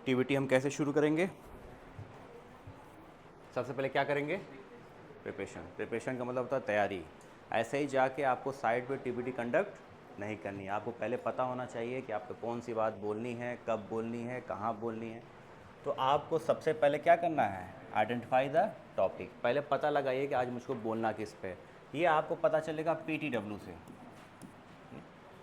TBT हम कैसे शुरू करेंगे? सबसे पहले क्या करेंगे? प्रिपरेशन का मतलब होता है तैयारी। ऐसे ही जाके आपको साइड पे टीबीटी कंडक्ट नहीं करनी है। आपको पहले पता होना चाहिए कि आपको कौन सी बात बोलनी है, कब बोलनी है, कहाँ बोलनी है। तो आपको सबसे पहले क्या करना है? Identify the topic. पहले पता लगाइए कि आज मुझको बोलना किस पे। ये आपको पता चलेगा PTW से,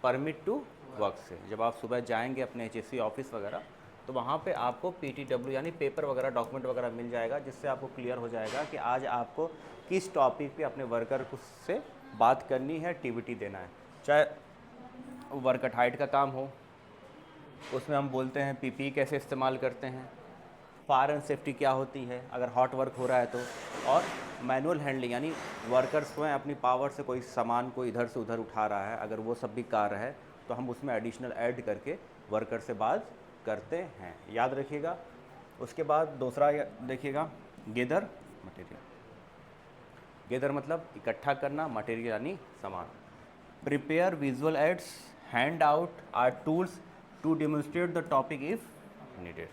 परमिट टू वर्क से। जब आप सुबह जाएंगे अपने HSC ऑफिस वगैरह, तो वहाँ पे आपको PTW यानी पेपर वगैरह, डॉक्यूमेंट वगैरह मिल जाएगा, जिससे आपको क्लियर हो जाएगा कि आज आपको किस टॉपिक पे अपने वर्कर से बात करनी है, टीबीटी देना है। चाहे वर्क एट हाइट का काम हो, उसमें हम बोलते हैं PPE कैसे इस्तेमाल करते हैं, फायर एंड सेफ्टी क्या होती है अगर हॉट वर्क हो रहा है तो, और मैनुअल हैंडलिंग यानी वर्कर स्वयं अपनी पावर से कोई सामान को इधर से उधर उठा रहा है, अगर वो सब भी कार्य है तो हम उसमें एडिशनल ऐड करके वर्कर से बात करते हैं। याद रखिएगा। उसके बाद दूसरा देखिएगा, गेदर मटेरियल। गेदर मतलब इकट्ठा करना, मटेरियल यानी सामान। Prepare visual aids, handout or tools to demonstrate the topic if needed.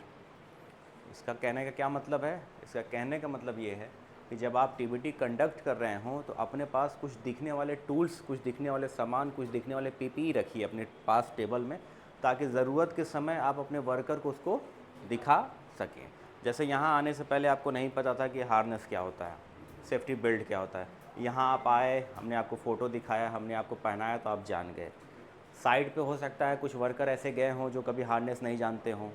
इसका कहने का क्या मतलब है? इसका कहने का मतलब ये है कि जब आप टीबीटी कंडक्ट कर रहे हों तो अपने पास कुछ दिखने वाले टूल्स, कुछ दिखने वाले सामान, कुछ दिखने वाले PPE रखिए अपने पास टेबल में, ताकि ज़रूरत के समय आप अपने वर्कर को उसको दिखा सकें। जैसे यहाँ आने से पहले आपको नहीं पता था कि हार्नेस क्या होता है, सेफ्टी बेल्ट क्या होता है। यहाँ आप आए, हमने आपको फ़ोटो दिखाया, हमने आपको पहनाया, तो आप जान गए। साइड पे हो सकता है कुछ वर्कर ऐसे गए हों जो कभी हार्नेस नहीं जानते हों।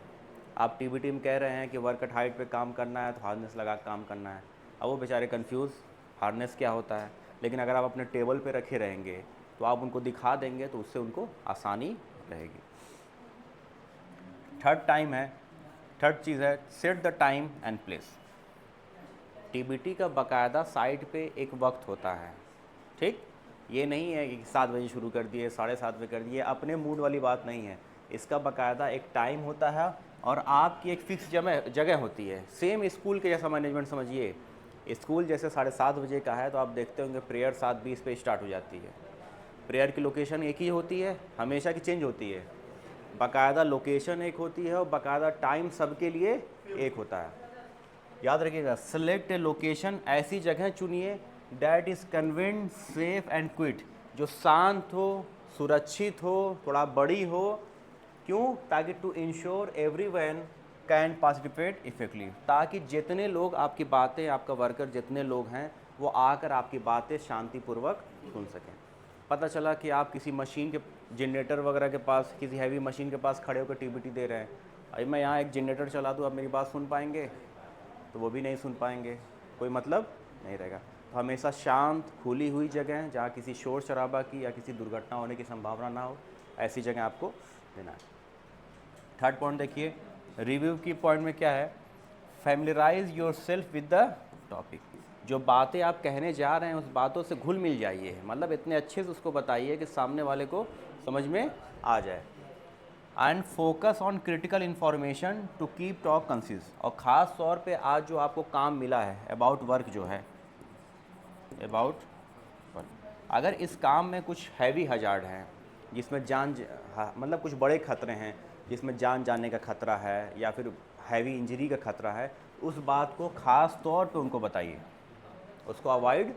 आप टीबीटी में कह रहे हैं कि वर्क एट हाइट पे काम करना है तो हार्नेस लगा काम करना है। अब वो बेचारे कंफ्यूज, हार्नेस क्या होता है। लेकिन अगर आप अपने टेबल पे रखे रहेंगे तो आप उनको दिखा देंगे, तो उससे उनको आसानी रहेगी। थर्ड चीज़ है set the time and place. TBT का बाकायदा साइट पे एक वक्त होता है, ठीक? ये नहीं है कि 7 बजे शुरू कर दिए, 7:30 बजे कर दिए, अपने मूड वाली बात नहीं है। इसका बाकायदा एक टाइम होता है और आपकी एक फ़िक्स जगह होती है। सेम स्कूल के जैसा मैनेजमेंट समझिए। स्कूल जैसे 7:30 बजे का है तो आप देखते होंगे प्रेयर 7:20 पे स्टार्ट हो जाती है। प्रेयर की लोकेशन एक ही होती है, हमेशा की चेंज होती है। बाकायदा लोकेशन एक होती है और बाकायदा टाइम सबके लिए एक होता है। याद रखिएगा, सेलेक्ट ए लोकेशन, ऐसी जगह चुनिए that is convent safe and quit, जो शांत हो, सुरक्षित हो, थोड़ा बड़ी हो। क्यों? ताकि to ensure everyone can participate effectively, ताकि जितने लोग आपकी बातें, आपका वर्कर जितने लोग हैं वो आकर आपकी बातें शांतिपूर्वक सुन सकें। पता चला कि आप किसी मशीन के, जनरेटर वगैरह के पास, किसी हैवी मशीन के पास खड़े होकर टीबीटी दे रहे हैं। अभी मैं यहाँ एक जनरेटर चला दूँ, आप मेरी बात सुन पाएंगे? तो वो भी नहीं सुन पाएंगे, कोई मतलब नहीं रहेगा। तो हमेशा शांत, खुली हुई जगह जहाँ किसी शोर शराबा की या किसी दुर्घटना होने की संभावना ना हो, ऐसी जगह आपको देना है। थर्ड पॉइंट देखिए, रिव्यू की पॉइंट में क्या है? Familiarise yourself with the topic. जो बातें आप कहने जा रहे हैं उस बातों से घुल मिल जाइए, मतलब इतने अच्छे से उसको बताइए कि सामने वाले को समझ में आ जाए। And focus on critical information to keep talk concise. और ख़ास तौर पे आज जो आपको काम मिला है अबाउट वर्क, जो है अबाउट वर्क, अगर इस काम में कुछ हैवी हजार्ड हैं, जिसमें मतलब कुछ बड़े खतरे हैं, जिसमें जान जाने का खतरा है या फिर हैवी इंजरी का खतरा है, उस बात को ख़ास तौर पे उनको बताइए, उसको अवॉइड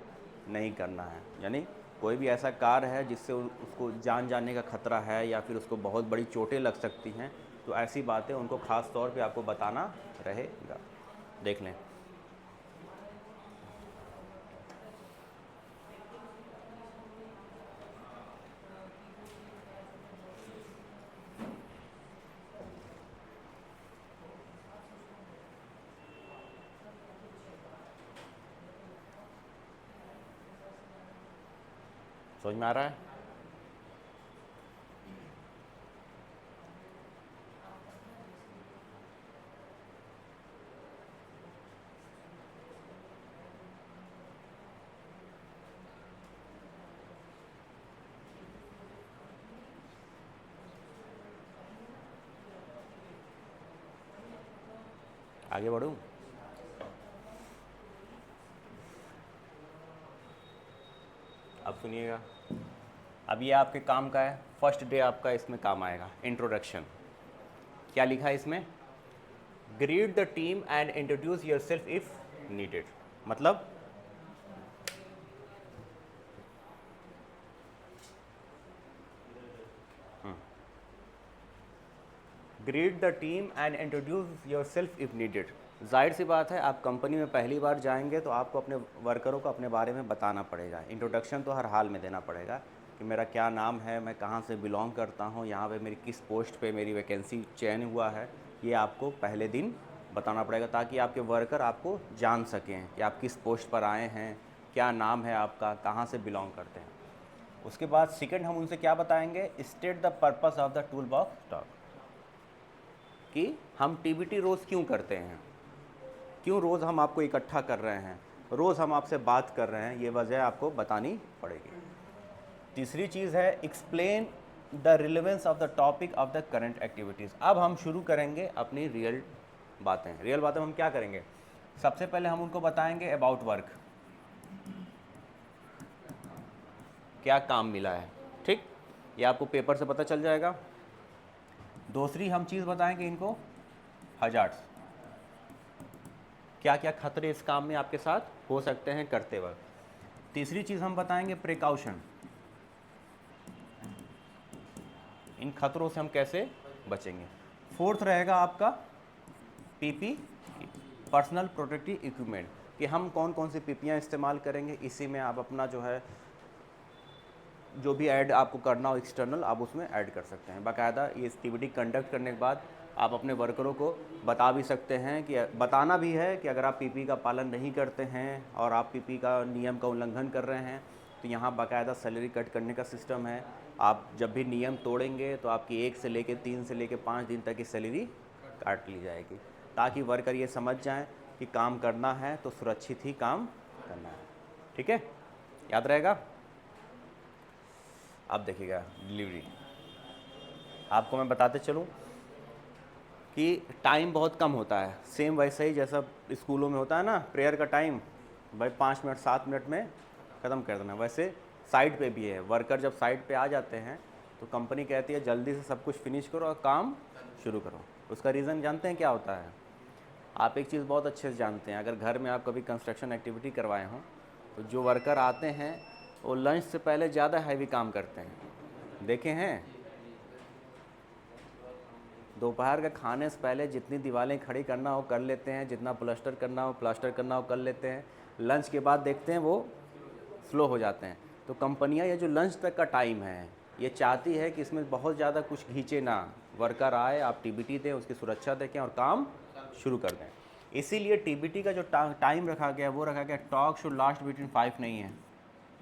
नहीं करना है। यानी कोई भी ऐसा कार्य है जिससे उसको जान जाने का खतरा है या फिर उसको बहुत बड़ी चोटें लग सकती हैं, तो ऐसी बातें उनको ख़ास तौर पे आपको बताना रहेगा। देख लें। समझ में आ रहा है? आगे बढ़ूँ? अब सुनिएगा, अब ये आपके काम का है, फर्स्ट डे आपका इसमें काम आएगा। इंट्रोडक्शन क्या लिखा है इसमें? Greet the team and introduce yourself if needed, मतलब greet the team and introduce yourself if needed. जाहिर सी बात है, आप कंपनी में पहली बार जाएंगे तो आपको अपने वर्करों को अपने बारे में बताना पड़ेगा। इंट्रोडक्शन तो हर हाल में देना पड़ेगा कि मेरा क्या नाम है, मैं कहाँ से बिलोंग करता हूँ, यहाँ पे मेरी किस पोस्ट पे मेरी वैकेंसी चयन हुआ है, ये आपको पहले दिन बताना पड़ेगा ताकि आपके वर्कर आपको जान सकें कि आप किस पोस्ट पर आए हैं, क्या नाम है आपका, कहाँ से बिलोंग करते हैं। उसके बाद सेकेंड हम उनसे क्या बताएंगे, state the purpose of the tool box talk, कि हम टीबीटी रोज़ क्यों करते हैं, क्यों रोज़ हम आपको इकट्ठा कर रहे हैं, रोज़ हम आपसे बात कर रहे हैं, ये वजह आपको बतानी पड़ेगी। तीसरी चीज़ है explain the relevance of the topic of the current activities. अब हम शुरू करेंगे अपनी रियल बातें हम क्या करेंगे, सबसे पहले हम उनको बताएंगे अबाउट वर्क, क्या काम मिला है, ठीक, ये आपको पेपर से पता चल जाएगा। दूसरी हम चीज़ बताएंगे इनको हजार्ड्स, क्या क्या खतरे इस काम में आपके साथ हो सकते हैं करते वक्त। तीसरी चीज़ हम बताएंगे प्रिकॉशन, इन खतरों से हम कैसे बचेंगे। फोर्थ रहेगा आपका पीपी, पर्सनल प्रोटेक्टिव इक्विपमेंट, कि हम कौन कौन सी पीपियाँ इस्तेमाल करेंगे। इसी में आप अपना जो है जो भी ऐड आपको करना हो एक्सटर्नल, आप उसमें ऐड कर सकते हैं। बाकायदा ये एक्टिविटी कंडक्ट करने के बाद आप अपने वर्करों को बता भी सकते हैं कि बताना भी है कि अगर आप पीपी का पालन नहीं करते हैं और आप पीपी का नियम का उल्लंघन कर रहे हैं तो यहाँ बाकायदा सैलरी कट करने का सिस्टम है। आप जब भी नियम तोड़ेंगे तो आपकी 1 से लेकर 3 से लेकर 5 दिन तक की सैलरी काट ली जाएगी, ताकि वर्कर ये समझ जाएं कि काम करना है तो सुरक्षित ही काम करना है। ठीक है, याद रहेगा। अब देखिएगा डिलीवरी, आपको मैं बताते चलूँ कि टाइम बहुत कम होता है, सेम वैसे ही जैसा स्कूलों में होता है ना प्रेयर का टाइम, भाई 5 मिनट 7 मिनट में ख़त्म कर देना, वैसे साइट पे भी है। वर्कर जब साइट पे आ जाते हैं तो कंपनी कहती है जल्दी से सब कुछ फिनिश करो और काम शुरू करो। उसका रीज़न जानते हैं क्या होता है? आप एक चीज़ बहुत अच्छे से जानते हैं, अगर घर में आप कभी कंस्ट्रक्शन एक्टिविटी करवाए हों तो जो वर्कर आते हैं वो लंच से पहले ज़्यादा हैवी काम करते हैं, देखे हैं? दोपहर के खाने से पहले जितनी दीवारें खड़ी करना हो कर लेते हैं, जितना प्लास्टर करना हो कर लेते हैं। लंच के बाद देखते हैं वो स्लो हो जाते हैं। तो कंपनियां ये जो लंच तक का टाइम है ये चाहती है कि इसमें बहुत ज़्यादा कुछ खींचे ना, वर्कर आए, आप टीबीटी दें, उसकी सुरक्षा देखें और काम शुरू कर दें। इसीलिए टीबीटी का जो टाइम रखा गया वो रखा गया टॉक शुड लास्ट बिटवीन 5 नहीं है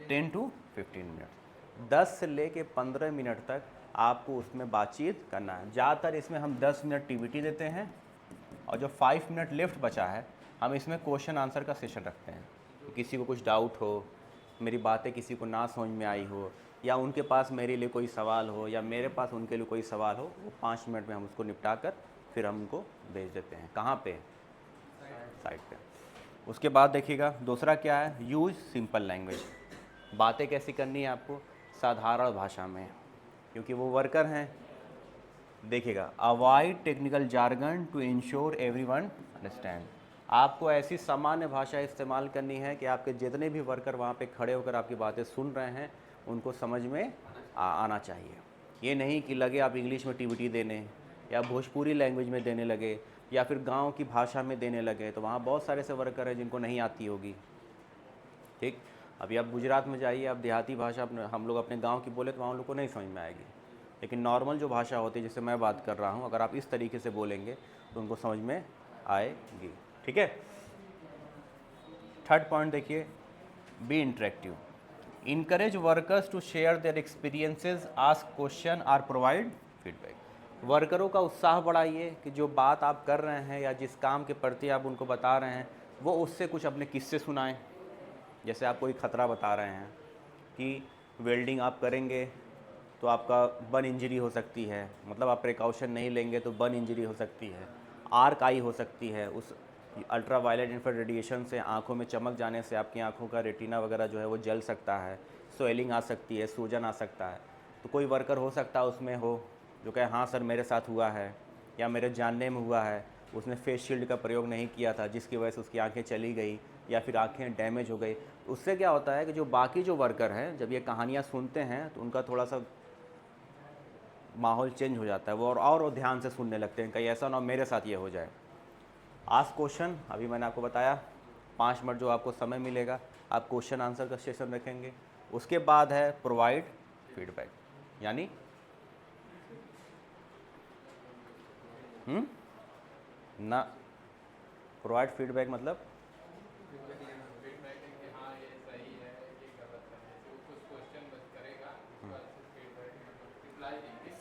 10 to 15 मिनट, 10 से लेके 15 मिनट तक आपको उसमें बातचीत करना है। ज़्यादातर इसमें हम 10 मिनट टीबीटी देते हैं और जो 5 मिनट लेफ्ट बचा है हम इसमें क्वेश्चन आंसर का सेशन रखते हैं। किसी को कुछ डाउट हो, मेरी बातें किसी को ना समझ में आई हो, या उनके पास मेरे लिए कोई सवाल हो या मेरे पास उनके लिए कोई सवाल हो, वो 5 मिनट में हम उसको निपटा कर फिर हम उनको भेज देते हैं। कहाँ पे? साइट पे। उसके बाद देखिएगा दूसरा क्या है, यूज़ सिंपल लैंग्वेज। बातें कैसी करनी है आपको? साधारण भाषा में, क्योंकि वो वर्कर हैं। देखिएगा avoid technical jargon to ensure everyone understand. आपको ऐसी सामान्य भाषा इस्तेमाल करनी है कि आपके जितने भी वर्कर वहाँ पे खड़े होकर आपकी बातें सुन रहे हैं उनको समझ में आना चाहिए। ये नहीं कि लगे आप इंग्लिश में टीबीटी देने या भोजपुरी लैंग्वेज में देने लगे या फिर गांव की भाषा में देने लगे, तो वहाँ बहुत सारे ऐसे वर्कर हैं जिनको नहीं आती होगी। ठीक, अभी आप गुजरात में जाइए, आप देहाती भाषा हम लोग अपने गांव की बोले तो वहाँ उन लोग को नहीं समझ में आएगी, लेकिन नॉर्मल जो भाषा होती है जिससे मैं बात कर रहा हूँ, अगर आप इस तरीके से बोलेंगे तो उनको समझ में आएगी। ठीक है। थर्ड पॉइंट देखिए, be interactive, encourage workers to share their experiences, ask question और प्रोवाइड फीडबैक। वर्करों का उत्साह बढ़ाइए कि जो बात आप कर रहे हैं या जिस काम के प्रति आप उनको बता रहे हैं वो उससे कुछ अपने किस्से सुनाएं। जैसे आप कोई ख़तरा बता रहे हैं कि वेल्डिंग आप करेंगे तो आपका बर्न इंजरी हो सकती है, मतलब आप प्रिकॉशन नहीं लेंगे तो बर्न इंजरी हो सकती है, आर्क आई हो सकती है, उस अल्ट्रा वायलेट इंफ्रारेड रेडिएशन से आंखों में चमक जाने से आपकी आंखों का रेटिना वगैरह जो है वो जल सकता है, स्वेलिंग आ सकती है, सूजन आ सकता है। तो कोई वर्कर हो सकता है उसमें हो जो कहे हाँ सर मेरे साथ हुआ है या मेरे जानने में हुआ है, उसने फेस शील्ड का प्रयोग नहीं किया था, जिसकी वजह से उसकी आंखें चली गई या फिर आंखें डैमेज हो गई। उससे क्या होता है कि जो बाकी जो वर्कर हैं जब ये कहानियाँ सुनते हैं तो उनका थोड़ा सा माहौल चेंज हो जाता है, वो और वो ध्यान से सुनने लगते हैं, कहीं ऐसा ना हो मेरे साथ ये हो जाए। आस्क क्वेश्चन, अभी मैंने आपको बताया 5 मिनट जो आपको समय मिलेगा, आप क्वेश्चन आंसर का सेशन रखेंगे। उसके बाद है प्रोवाइड फीडबैक, यानी ना प्रोवाइड फीडबैक मतलब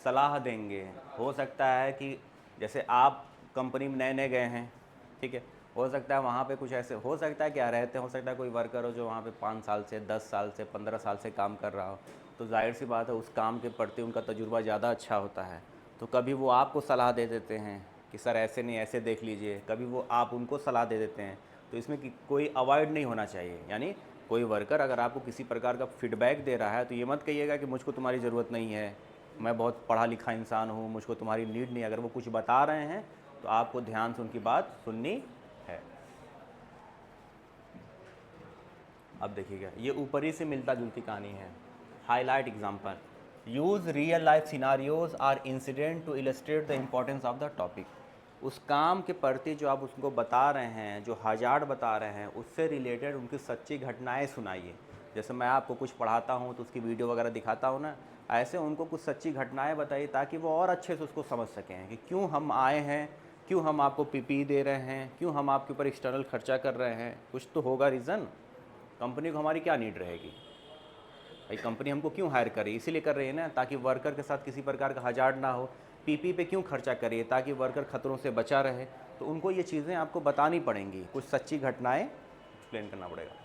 सलाह देंगे। हो सकता है कि जैसे आप कंपनी में नए नए गए हैं, ठीक है, हो सकता है वहाँ पे कुछ ऐसे हो सकता है क्या रहते हैं, हो सकता है कोई वर्कर हो जो वहाँ पे 5 साल से 10 साल से 15 साल से काम कर रहा हो, तो जाहिर सी बात है उस काम के प्रति उनका तजुर्बा ज़्यादा अच्छा होता है। तो कभी वो आपको सलाह दे देते हैं कि सर ऐसे नहीं ऐसे देख लीजिए, कभी वो आप उनको सलाह दे देते हैं। तो इसमें कोई अवॉइड नहीं होना चाहिए, यानी कोई वर्कर अगर आपको किसी प्रकार का फीडबैक दे रहा है तो ये मत कहिएगा कि मुझको तुम्हारी ज़रूरत नहीं है, मैं बहुत पढ़ा लिखा इंसान हूँ, मुझको तुम्हारी नीड नहीं। अगर वो कुछ बता रहे हैं तो आपको ध्यान से उनकी बात सुननी है। अब देखिएगा, ये ऊपरी से मिलता जुलती कहानी है। Highlight example, use real life scenarios or incident to illustrate the importance of the topic. उस काम के प्रति जो आप उसको बता रहे हैं, जो हजार्ड बता रहे हैं, उससे रिलेटेड उनकी सच्ची घटनाएं सुनाइए। जैसे मैं आपको कुछ पढ़ाता हूँ तो उसकी वीडियो वगैरह दिखाता हूँ ना, ऐसे उनको कुछ सच्ची घटनाएं बताइए ताकि वो और अच्छे से उसको समझ सकें कि क्यों हम आए हैं, क्यों हम आपको पीपी दे रहे हैं, क्यों हम आपके ऊपर एक्सटर्नल खर्चा कर रहे हैं। कुछ तो होगा रीज़न। कंपनी को हमारी क्या नीड रहेगी भाई, कंपनी हमको क्यों हायर कर रही है, इसीलिए कर रही है ना ताकि वर्कर के साथ किसी प्रकार का हजार्ड ना हो। पीपी पे क्यों खर्चा करिए, ताकि वर्कर खतरों से बचा रहे। तो उनको ये चीज़ें आपको बतानी पड़ेंगी, कुछ सच्ची घटनाएं एक्सप्लेन करना पड़ेगा।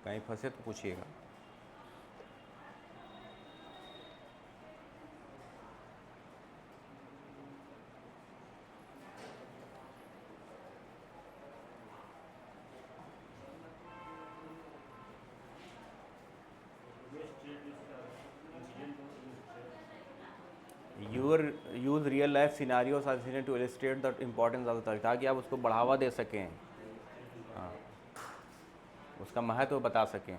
कहीं फंसे तो पूछिएगा। Use real life scenarios or to illustrate the importance of the, ताकि आप उसको बढ़ावा दे सकें, हाँ, उसका महत्व बता सकें।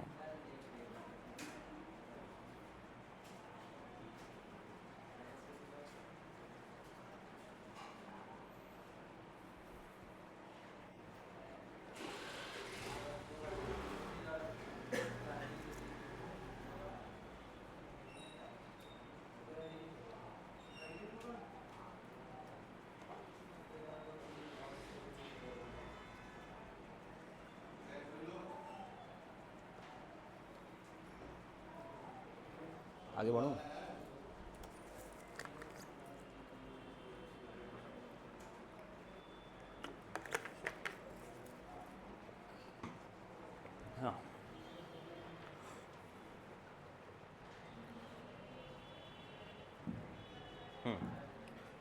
आगे बढ़ूँ? हाँ,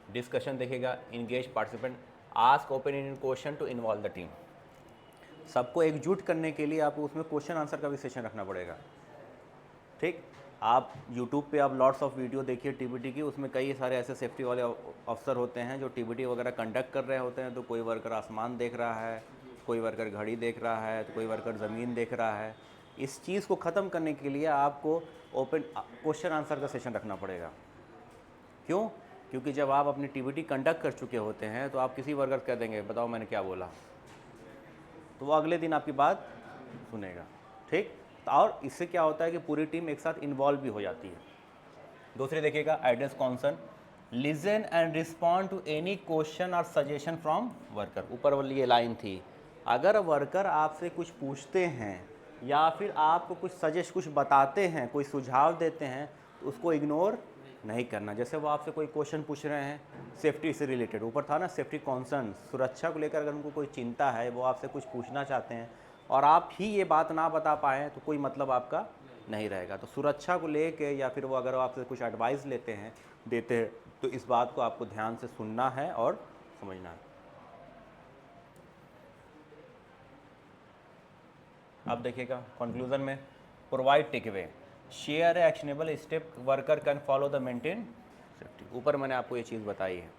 डिस्कशन देखिएगा, engage participant, ask open ended question to involve the team. सबको एकजुट करने के लिए आपको उसमें क्वेश्चन आंसर का भी सेशन रखना पड़ेगा। ठीक, आप YouTube पे आप लॉट्स ऑफ वीडियो देखिए टीबीटी की, उसमें कई सारे ऐसे सेफ्टी वाले अफसर होते हैं जो टीबीटी वगैरह कंडक्ट कर रहे होते हैं। तो कोई वर्कर आसमान देख रहा है, कोई वर्कर घड़ी देख रहा है, तो कोई वर्कर ज़मीन देख रहा है। इस चीज़ को ख़त्म करने के लिए आपको ओपन क्वेश्चन आंसर का सेशन रखना पड़ेगा। क्यों? क्योंकि जब आप अपनी टीबीटी कंडक्ट कर चुके होते हैं तो आप किसी वर्कर कह देंगे बताओ मैंने क्या बोला, तो वो अगले दिन आपकी बात सुनेगा। ठीक, और इससे क्या होता है कि पूरी टीम एक साथ इन्वॉल्व भी हो जाती है। दूसरी देखिएगा, address concern, listen and respond to any question और सजेशन फ्रॉम वर्कर। ऊपर वाली ये लाइन थी, अगर वर्कर आपसे कुछ पूछते हैं या फिर आपको कुछ सजेस्ट कुछ बताते हैं, कोई सुझाव देते हैं, तो उसको इग्नोर नहीं करना। जैसे वो आपसे कोई क्वेश्चन पूछ रहे हैं सेफ्टी से रिलेटेड, ऊपर था ना सेफ्टी कॉन्सर्न, सुरक्षा को लेकर अगर उनको कोई चिंता है, वो आपसे कुछ पूछना चाहते हैं और आप ही ये बात ना बता पाएँ तो कोई मतलब आपका नहीं रहेगा। तो सुरक्षा को लेके या फिर वो अगर आपसे कुछ एडवाइस देते हैं तो इस बात को आपको ध्यान से सुनना है और समझना है। अब देखिएगा कंक्लूजन में, provide take away, share actionable step worker can follow the maintain safety. ऊपर मैंने आपको ये चीज़ बताई है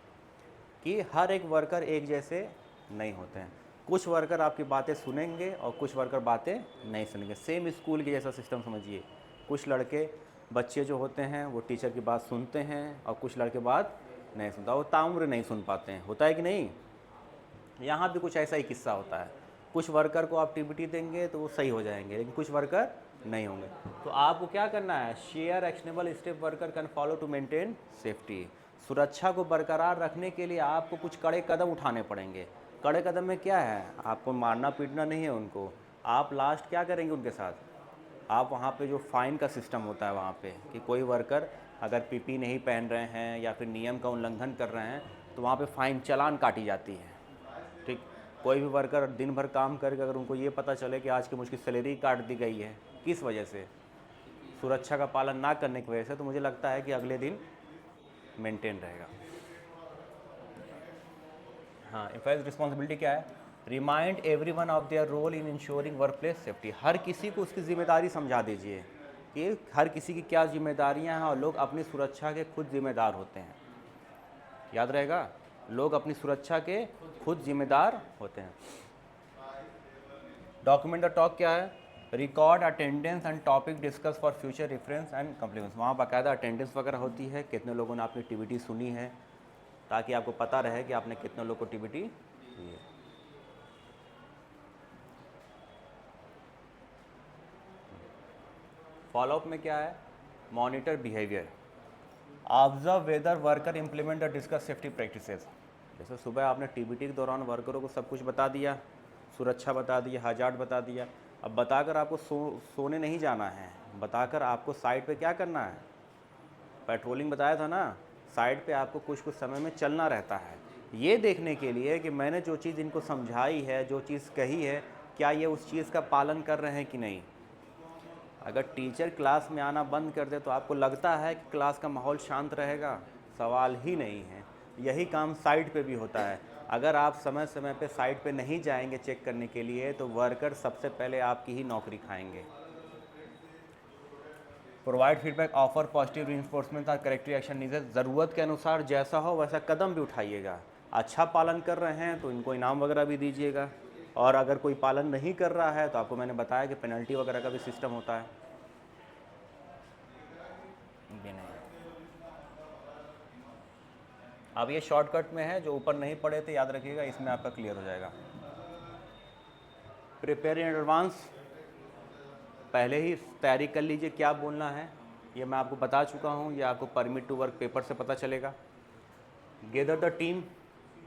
कि हर एक वर्कर एक जैसे नहीं होते हैं। कुछ वर्कर आपकी बातें सुनेंगे और कुछ वर्कर बातें नहीं सुनेंगे। सेम स्कूल के जैसा सिस्टम समझिए, कुछ लड़के बच्चे जो होते हैं वो टीचर की बात सुनते हैं और कुछ लड़के बात नहीं सुनता, वो ताउम्र नहीं सुन पाते हैं। होता है कि नहीं? यहाँ भी कुछ ऐसा ही किस्सा होता है। कुछ वर्कर को आप टीबीटी देंगे तो वो सही हो जाएंगे, लेकिन कुछ वर्कर नहीं होंगे। तो आपको क्या करना है, share actionable step worker can follow to maintain safety. सुरक्षा को बरकरार रखने के लिए आपको कुछ कड़े कदम उठाने पड़ेंगे। कड़े कदम में क्या है, आपको मारना पीटना नहीं है उनको। आप लास्ट क्या करेंगे उनके साथ, आप वहाँ पे जो फ़ाइन का सिस्टम होता है वहाँ पे, कि कोई वर्कर अगर पीपी नहीं पहन रहे हैं या फिर नियम का उल्लंघन कर रहे हैं तो वहाँ पे फ़ाइन चालान काटी जाती है। ठीक, कोई भी वर्कर दिन भर काम करके अगर उनको ये पता चले कि आज की मुझकी सैलरी काट दी गई है, किस वजह से, सुरक्षा का पालन ना करने की वजह से, तो मुझे लगता है कि अगले दिन मेंटेन रहेगा। हाँ, एम्प्लॉयज़ रिस्पॉन्सिबिलिटी क्या है, remind everyone of their role in ensuring workplace safety. हर किसी को उसकी जिम्मेदारी समझा दीजिए कि हर किसी की क्या जिम्मेदारियां हैं और लोग अपनी सुरक्षा के खुद जिम्मेदार होते हैं। याद रहेगा, लोग अपनी सुरक्षा के खुद जिम्मेदार होते हैं। डॉक्यूमेंट द टॉक क्या है, record attendance and topic discuss for future reference and compliments. वहाँ बाकायदा अटेंडेंस वगैरह होती है, कितने लोगों ने आपकी टीबीटी सुनी है, ताकि आपको पता रहे कि आपने कितने लोगों को टीबीटी दी है। फॉलोअप में क्या है, monitor behaviour, observe whether worker implement the discuss safety practices. जैसे सुबह आपने टीबीटी के दौरान वर्करों को सब कुछ बता दिया, सुरक्षा बता दिया, हजार्ड बता दिया। अब बताकर आपको सोने नहीं जाना है, बताकर आपको साइड पे क्या करना है, पेट्रोलिंग बताया था ना, साइड पे आपको कुछ कुछ समय में चलना रहता है, ये देखने के लिए कि मैंने जो चीज़ इनको समझाई है, जो चीज़ कही है, क्या ये उस चीज़ का पालन कर रहे हैं कि नहीं। अगर टीचर क्लास में आना बंद कर दे तो आपको लगता है कि क्लास का माहौल शांत रहेगा? सवाल ही नहीं है। यही काम साइट पे भी होता है। अगर आप समय समय पे साइट पे नहीं जाएंगे चेक करने के लिए तो वर्कर सबसे पहले आपकी ही नौकरी खाएंगे। Provide feedback, offer positive reinforcement और करेक्टिव एक्शन नीडेड। ज़रूरत के अनुसार जैसा हो वैसा कदम भी उठाइएगा। अच्छा पालन कर रहे हैं तो इनको इनाम वगैरह भी दीजिएगा, और अगर कोई पालन नहीं कर रहा है तो आपको मैंने बताया कि पेनल्टी वगैरह का भी सिस्टम होता है। ये नहीं, अब ये शॉर्टकट में है, जो ऊपर नहीं पढ़े थे याद रखिएगा, इसमें आपका क्लियर हो जाएगा। प्रिपेयर इन एडवांस, पहले ही तैयारी कर लीजिए क्या बोलना है, ये मैं आपको बता चुका हूँ, ये आपको परमिट टू वर्क पेपर से पता चलेगा। गेदर द टीम,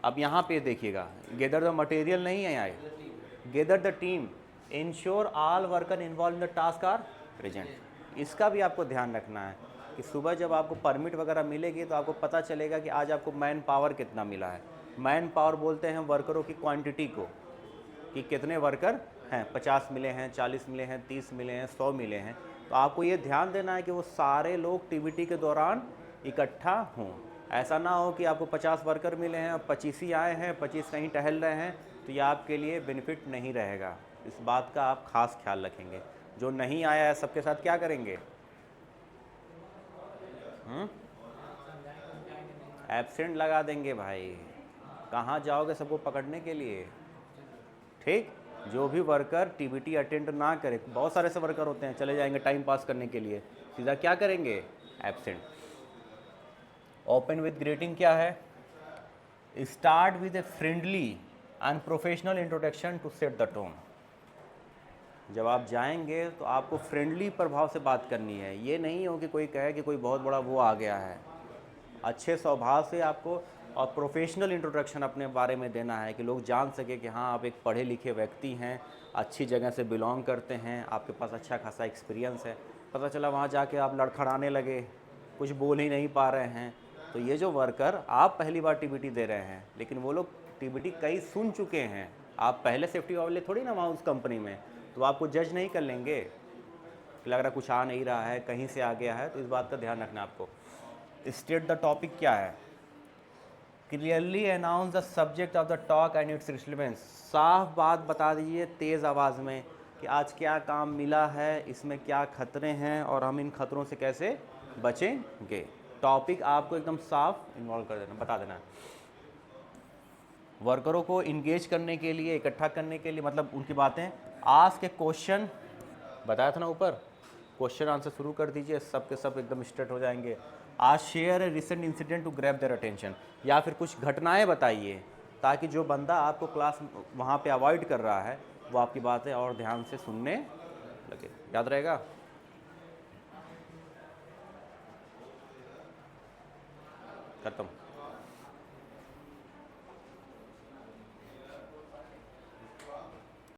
अब यहाँ पे देखिएगा, गेदर द मटेरियल नहीं है यहाँ, gather the team, ensure all worker involve in the task are present. इसका भी आपको ध्यान रखना है कि सुबह जब आपको परमिट वगैरह मिलेगी तो आपको पता चलेगा कि आज आपको मैन पावर कितना मिला है। मैन पावर बोलते हैं वर्करों की क्वांटिटी को, कि कितने वर्कर हैं, 50 मिले हैं, 40 मिले हैं, 30 मिले हैं, 100 मिले हैं। तो आपको ये ध्यान देना है कि वो सारे लोग टीबीटी के दौरान इकट्ठा हों। ऐसा ना हो कि आपको 50 वर्कर मिले हैं और 25 ही आए हैं, 25 कहीं टहल रहे हैं, तो ये आपके लिए बेनिफिट नहीं रहेगा। इस बात का आप खास ख्याल रखेंगे। जो नहीं आया है सबके साथ क्या करेंगे, एब्सेंट लगा देंगे भाई, कहाँ जाओगे सबको पकड़ने के लिए। ठीक, जो भी वर्कर टीबीटी अटेंड ना करे, बहुत सारे ऐसे वर्कर होते हैं चले जाएंगे टाइम पास करने के लिए, सीधा क्या करेंगे, एब्सेंट। ओपन विद ग्रीटिंग क्या है, start with a friendly and professional introduction to set the tone. जब आप जाएंगे तो आपको फ्रेंडली प्रभाव से बात करनी है, ये नहीं हो कि कोई कहे कि कोई बहुत बड़ा वो आ गया है। अच्छे स्वभाव से आपको और प्रोफेशनल इंट्रोडक्शन अपने बारे में देना है कि लोग जान सके कि हाँ आप एक पढ़े लिखे व्यक्ति हैं, अच्छी जगह से बिलोंग करते हैं, आपके पास अच्छा खासा एक्सपीरियंस है। पता चला वहाँ जाके आप लड़खड़ाने लगे, कुछ बोल ही नहीं पा रहे हैं। तो ये जो वर्कर, आप पहली बार टीबीटी दे रहे हैं, लेकिन वो लोग टीबीटी कई सुन चुके हैं। आप पहले सेफ्टी वाले थोड़ी ना वहाँ उस कंपनी में, तो आपको जज नहीं कर लेंगे कि लग रहा कुछ आ नहीं रहा है, कहीं से आ गया है। तो इस बात का ध्यान रखना आपको। स्टेट द टॉपिक क्या है, clearly announce the subject of the talk and it's relevance. साफ बात बता दीजिए तेज़ आवाज़ में कि आज क्या काम मिला है, इसमें क्या खतरे हैं और हम इन खतरों से कैसे बचेंगे। टॉपिक आपको एकदम साफ इन्वॉल्व कर देना, बता देना है। वर्करों को इंगेज करने के लिए, इकट्ठा करने के लिए, मतलब उनकी बातें, आस्क ए क्वेश्चन, बताया था ना ऊपर, क्वेश्चन आंसर शुरू कर दीजिए, सब के सब एकदम स्ट्रेट हो जाएंगे। आज share a recent incident to grab their attention, या फिर कुछ घटनाएं बताइए ताकि जो बंदा आपको क्लास वहाँ पे अवॉइड कर रहा है वो आपकी बातें और ध्यान से सुनने लगे। याद रहेगा? खत्म।